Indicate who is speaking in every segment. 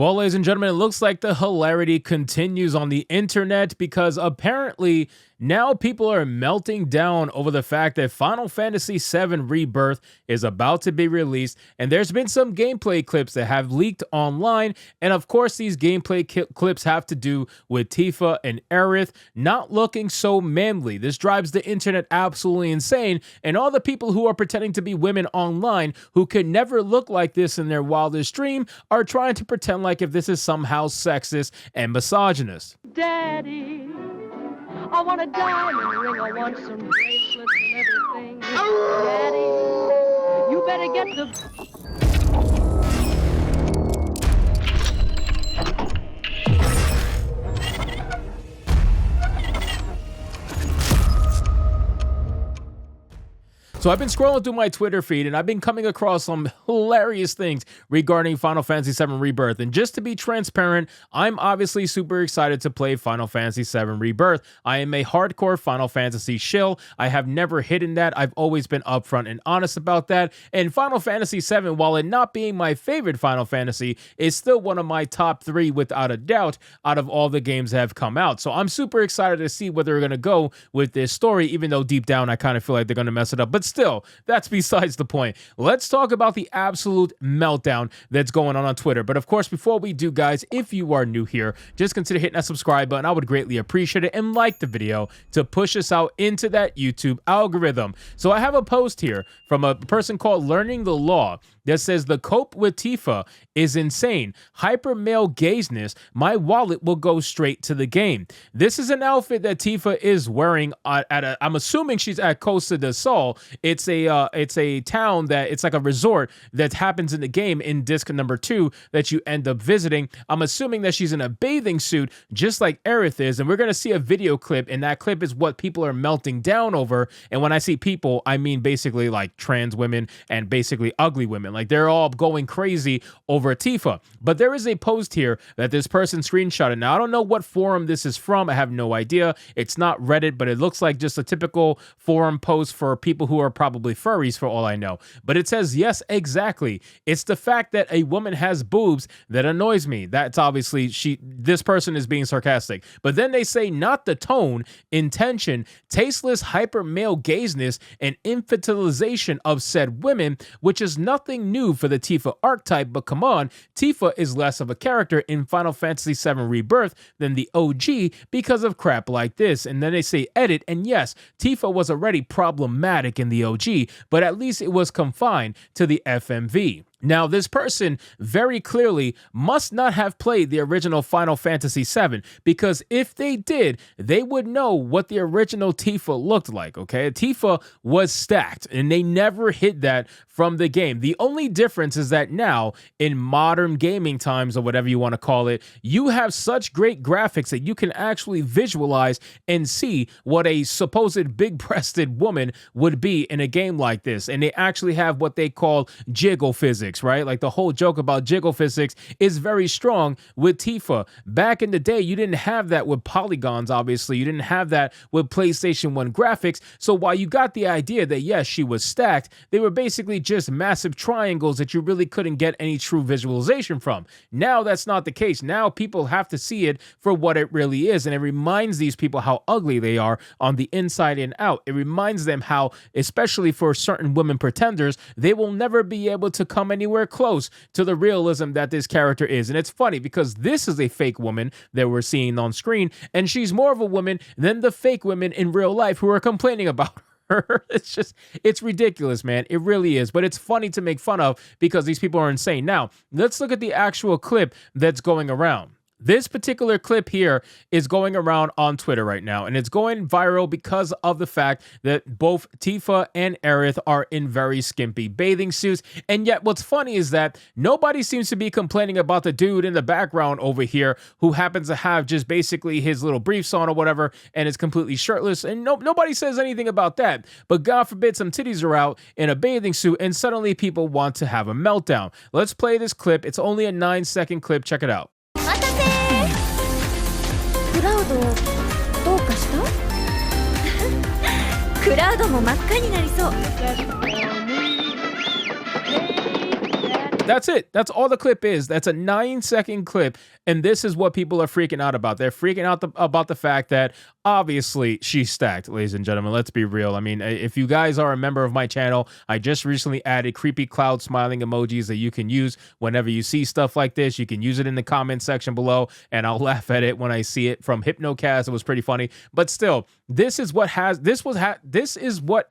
Speaker 1: Well, ladies and gentlemen, it looks like the hilarity continues on the internet because apparently now people are melting down over the fact that Final Fantasy VII Rebirth is about to be released, and there's been some gameplay clips that have leaked online, and of course these gameplay clips have to do with Tifa and Aerith not looking so manly. This drives the internet absolutely insane, and all the people who are pretending to be women online who can never look like this in their wildest dream are trying to pretend like if this is somehow sexist and misogynist.
Speaker 2: Daddy, I want a diamond ring, I want some bracelets and everything. Daddy, you better get the...
Speaker 1: So I've been scrolling through my Twitter feed and I've been coming across some hilarious things regarding Final Fantasy VII Rebirth. And just to be transparent, I'm obviously super excited to play Final Fantasy VII Rebirth. I am a hardcore Final Fantasy shill. I have never hidden that. I've always been upfront and honest about that. And Final Fantasy VII, while it not being my favorite Final Fantasy, is still one of my top 3 without a doubt out of all the games that have come out. So I'm super excited to see where they're going to go with this story, even though deep down I kind of feel like they're going to mess it up. But still, that's besides the point. Let's talk about the absolute meltdown that's going on Twitter. But of course, before we do, guys, if you are new here, just consider hitting that subscribe button. I would greatly appreciate it, and like the video to push us out into that YouTube algorithm. So I have a post here from a person called Learning the Law that says the cope with Tifa is insane. Hyper male gazeness. My wallet will go straight to the game. This is an outfit that Tifa is wearing I'm assuming she's at Costa del Sol. It's a town that it's like a resort that happens in the game in disc number 2 that you end up visiting. I'm assuming that she's in a bathing suit just like Aerith is, and we're gonna see a video clip, and that clip is what people are melting down over. And when I see people, I mean basically like trans women and basically ugly women. Like they're all going crazy over Tifa. But there is a post here that this person screenshotted. Now I don't know what forum this is from. I have no idea. It's not Reddit, but it looks like just a typical forum post for people who are probably furries for all I know. But it says, yes, exactly. It's the fact that a woman has boobs that annoys me. That's obviously this person is being sarcastic. But then they say not the tone, intention, tasteless hyper male gazeness, and infantilization of said women, which is nothing new for the Tifa archetype. But come on, Tifa is less of a character in Final Fantasy VII Rebirth than the OG because of crap like this. And then they say edit, and yes, Tifa was already problematic in the OG, but at least it was confined to the FMV. Now, this person very clearly must not have played the original Final Fantasy VII, because if they did, they would know what the original Tifa looked like, okay? Tifa was stacked, and they never hid that from the game. The only difference is that now, in modern gaming times, or whatever you want to call it, you have such great graphics that you can actually visualize and see what a supposed big-breasted woman would be in a game like this. And they actually have what they call jiggle physics, right? Like the whole joke about jiggle physics is very strong with Tifa. Back in the day, you didn't have that with polygons, obviously. You didn't have that with PlayStation 1 graphics. So while you got the idea that, yes, she was stacked, they were basically just massive triangles that you really couldn't get any true visualization from. Now, that's not the case. Now, people have to see it for what it really is. And it reminds these people how ugly they are on the inside and out. It reminds them how, especially for certain women pretenders, they will never be able to come anywhere close to the realism that this character is. And it's funny because this is a fake woman that we're seeing on screen, and she's more of a woman than the fake women in real life who are complaining about her. It's ridiculous, man. It really is. But it's funny to make fun of because these people are insane. Now, let's look at the actual clip that's going around. This particular clip here is going around on Twitter right now, and it's going viral because of the fact that both Tifa and Aerith are in very skimpy bathing suits. And yet what's funny is that nobody seems to be complaining about the dude in the background over here who happens to have just basically his little briefs on or whatever and is completely shirtless. And nobody says anything about that. But God forbid some titties are out in a bathing suit and suddenly people want to have a meltdown. Let's play this clip. It's only a 9-second clip. Check it out.
Speaker 3: クラウドどうかしたクラウドも真っ赤になりそう
Speaker 1: That's it. That's all the clip is. That's a 9-second clip. And this is what people are freaking out about. They're freaking out about the fact that obviously she's stacked, ladies and gentlemen. Let's be real. I mean, if you guys are a member of my channel, I just recently added creepy cloud smiling emojis that you can use whenever you see stuff like this. You can use it in the comment section below, and I'll laugh at it when I see it from Hypnocast. It was pretty funny. But still, this is what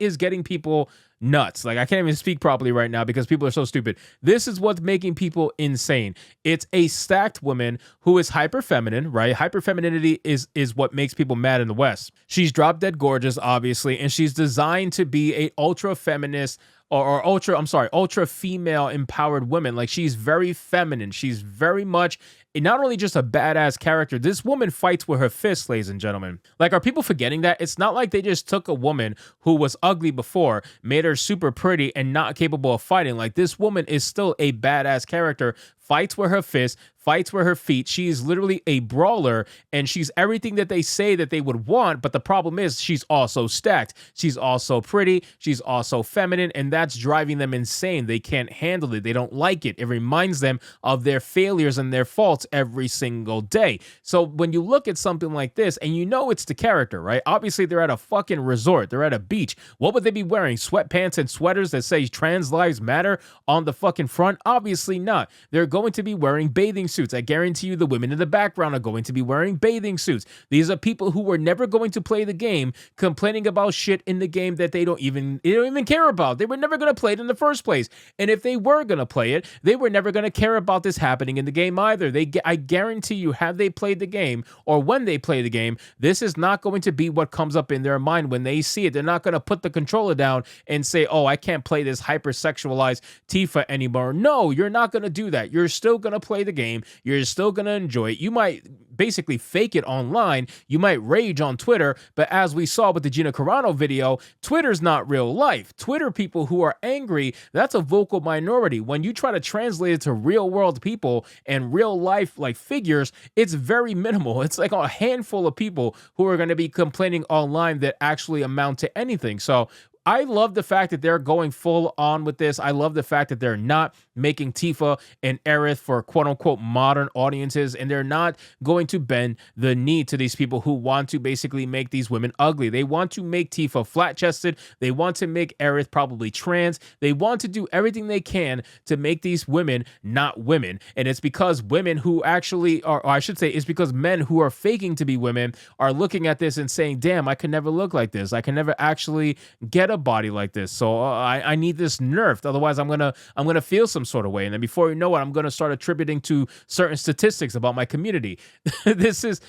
Speaker 1: is getting people nuts. Like, I can't even speak properly right now because people are so stupid. This is what's making people insane. It's a stacked woman who is hyper feminine, right? Hyper femininity is what makes people mad in the West. She's drop dead gorgeous, obviously, and she's designed to be a ultra feminist or ultra female empowered woman. Like, she's very feminine. She's very much not only just a badass character, this woman fights with her fists, ladies and gentlemen. Like, are people forgetting that? It's not like they just took a woman who was ugly before, made her super pretty and not capable of fighting. Like, this woman is still a badass character, fights with her fists, fights with her feet. She is literally a brawler, and she's everything that they say that they would want, but the problem is she's also stacked. She's also pretty, she's also feminine, and that's driving them insane. They can't handle it. They don't like it. It reminds them of their failures and their faults every single day. So when you look at something like this, and you know it's the character, right? Obviously, they're at a fucking resort. They're at a beach. What would they be wearing? Sweatpants and sweaters that say trans lives matter on the fucking front? Obviously not. They're going to be wearing bathing suits. I guarantee you the women in the background are going to be wearing bathing suits. These are people who were never going to play the game, complaining about shit in the game that they don't even care about. They were never going to play it in the first place. And if they were going to play it, they were never going to care about this happening in the game either. I guarantee you, have they played the game or when they play the game, this is not going to be what comes up in their mind when they see it. They're not going to put the controller down and say, oh, I can't play this hypersexualized Tifa anymore. No, you're not going to do that. You're still going to play the game. You're still going to enjoy it. You might basically fake it online. You might rage on Twitter, but as we saw with the Gina Carano video, Twitter's not real life. Twitter people who are angry, that's a vocal minority. When you try to translate it to real world people and real life like figures, it's very minimal. It's like a handful of people who are going to be complaining online that actually amount to anything. So I love the fact that they're going full on with this. I love the fact that they're not making Tifa and Aerith for quote unquote modern audiences, and they're not going to bend the knee to these people who want to basically make these women ugly. They want to make Tifa flat chested. They want to make Aerith probably trans. They want to do everything they can to make these women not women. And it's because women who actually are, or I should say, it's because men who are faking to be women are looking at this and saying, damn, I can never look like this. I can never actually get a body like this. So I need this nerfed. Otherwise, I'm gonna feel some sort of way. And then before you know it, I'm gonna start attributing to certain statistics about my community. This is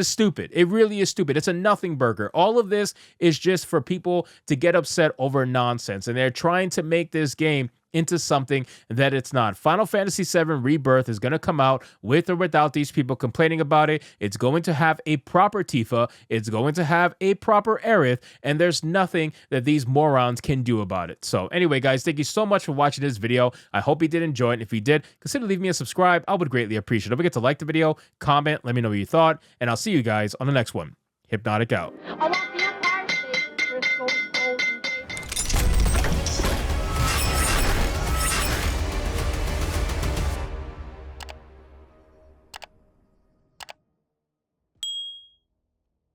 Speaker 1: stupid. It really is stupid. It's a nothing burger. All of this is just for people to get upset over nonsense, and they're trying to make this game into something that it's not. Final Fantasy VII Rebirth is going to come out with or without these people complaining about it. It's going to have a proper Tifa. It's going to have a proper Aerith, and there's nothing that these morons can do about it. So anyway, guys, thank you so much for watching this video. I hope you did enjoy it. And if you did, consider leaving me a subscribe. I would greatly appreciate it. Don't forget to like the video, comment, let me know what you thought, and I'll see you guys on the next one. Hypnotic out.
Speaker 2: I want